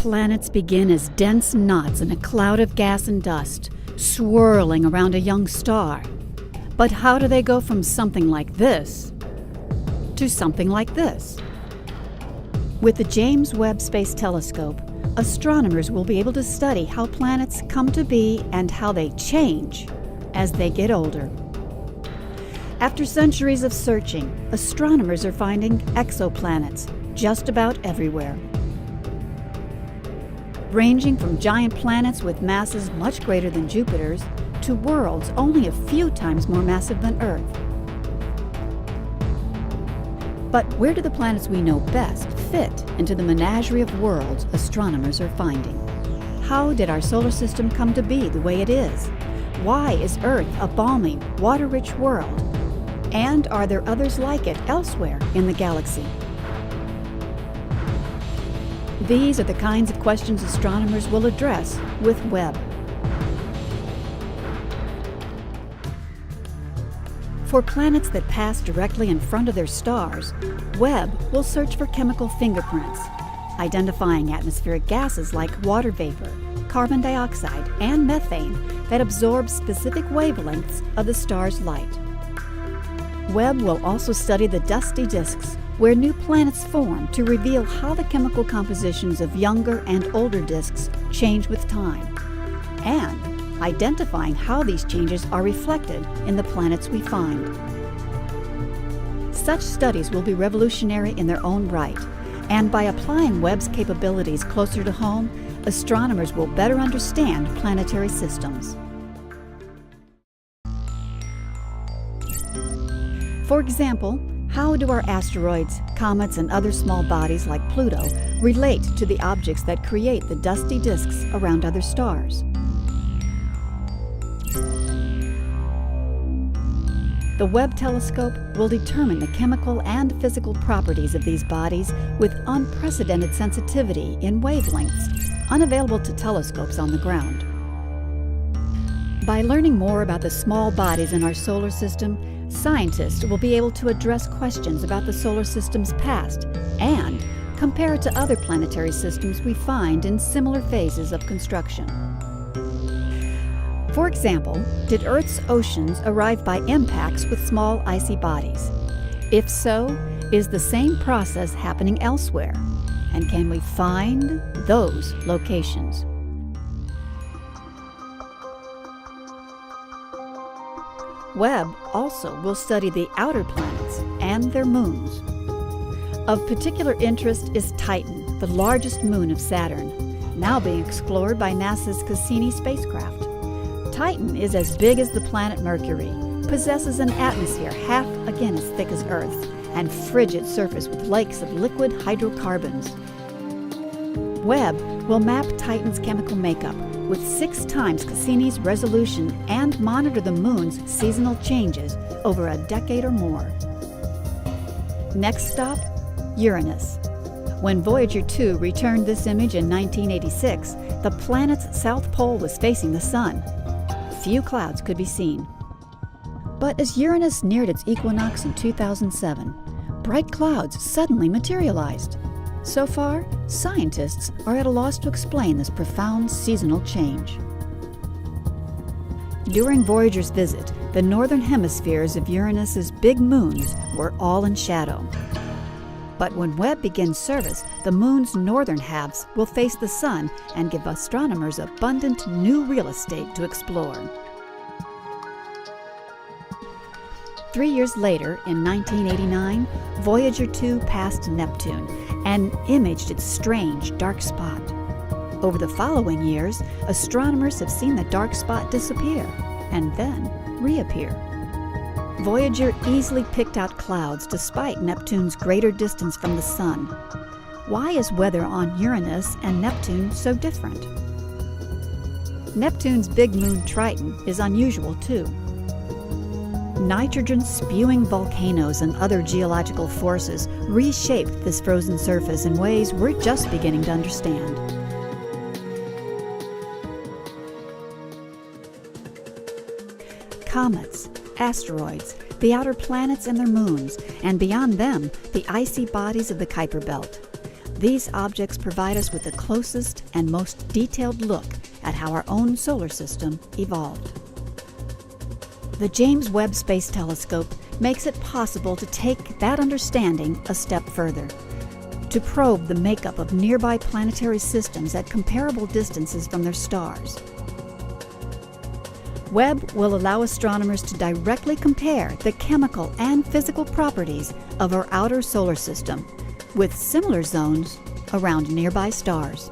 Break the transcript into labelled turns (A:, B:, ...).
A: Planets begin as dense knots in a cloud of gas and dust, swirling around a young star. But how do they go from something like this to something like this? With the James Webb Space Telescope, astronomers will be able to study how planets come to be and how they change as they get older. After centuries of searching, astronomers are finding exoplanets just about everywhere. Ranging from giant planets with masses much greater than Jupiter's to worlds only a few times more massive than Earth. But where do the planets we know best fit into the menagerie of worlds astronomers are finding? How did our solar system come to be the way it is? Why is Earth a balmy, water-rich world? And are there others like it elsewhere in the galaxy? These are the kinds of questions astronomers will address with Webb. For planets that pass directly in front of their stars, Webb will search for chemical fingerprints, identifying atmospheric gases like water vapor, carbon dioxide, and methane that absorb specific wavelengths of the star's light. Webb will also study the dusty disks where new planets form to reveal how the chemical compositions of younger and older disks change with time, and identifying how these changes are reflected in the planets we find. Such studies will be revolutionary in their own right, and by applying Webb's capabilities closer to home, astronomers will better understand planetary systems. For example, how do our asteroids, comets, and other small bodies like Pluto relate to the objects that create the dusty disks around other stars? The Webb telescope will determine the chemical and physical properties of these bodies with unprecedented sensitivity in wavelengths unavailable to telescopes on the ground. By learning more about the small bodies in our solar system, scientists will be able to address questions about the solar system's past and compare it to other planetary systems we find in similar phases of construction. For example, did Earth's oceans arrive by impacts with small icy bodies? If so, is the same process happening elsewhere? And can we find those locations? Webb also will study the outer planets and their moons. Of particular interest is Titan, the largest moon of Saturn, now being explored by NASA's Cassini spacecraft. Titan is as big as the planet Mercury, possesses an atmosphere half again as thick as Earth, and frigid surface with lakes of liquid hydrocarbons. Webb will map Titan's chemical makeup with 6 times Cassini's resolution and monitor the moon's seasonal changes over a decade or more. Next stop, Uranus. When Voyager 2 returned this image in 1986, the planet's south pole was facing the sun. Few clouds could be seen. But as Uranus neared its equinox in 2007, bright clouds suddenly materialized. So far, scientists are at a loss to explain this profound seasonal change. During Voyager's visit, the northern hemispheres of Uranus's big moons were all in shadow. But when Webb begins service, the moon's northern halves will face the sun and give astronomers abundant new real estate to explore. 3 years later, in 1989, Voyager 2 passed Neptune and imaged its strange dark spot. Over the following years, astronomers have seen the dark spot disappear and then reappear. Voyager easily picked out clouds despite Neptune's greater distance from the sun. Why is weather on Uranus and Neptune so different? Neptune's big moon Triton is unusual too. Nitrogen-spewing volcanoes and other geological forces reshaped this frozen surface in ways we're just beginning to understand. Comets, asteroids, the outer planets and their moons, and beyond them, the icy bodies of the Kuiper Belt. These objects provide us with the closest and most detailed look at how our own solar system evolved. The James Webb Space Telescope makes it possible to take that understanding a step further, to probe the makeup of nearby planetary systems at comparable distances from their stars. Webb will allow astronomers to directly compare the chemical and physical properties of our outer solar system with similar zones around nearby stars.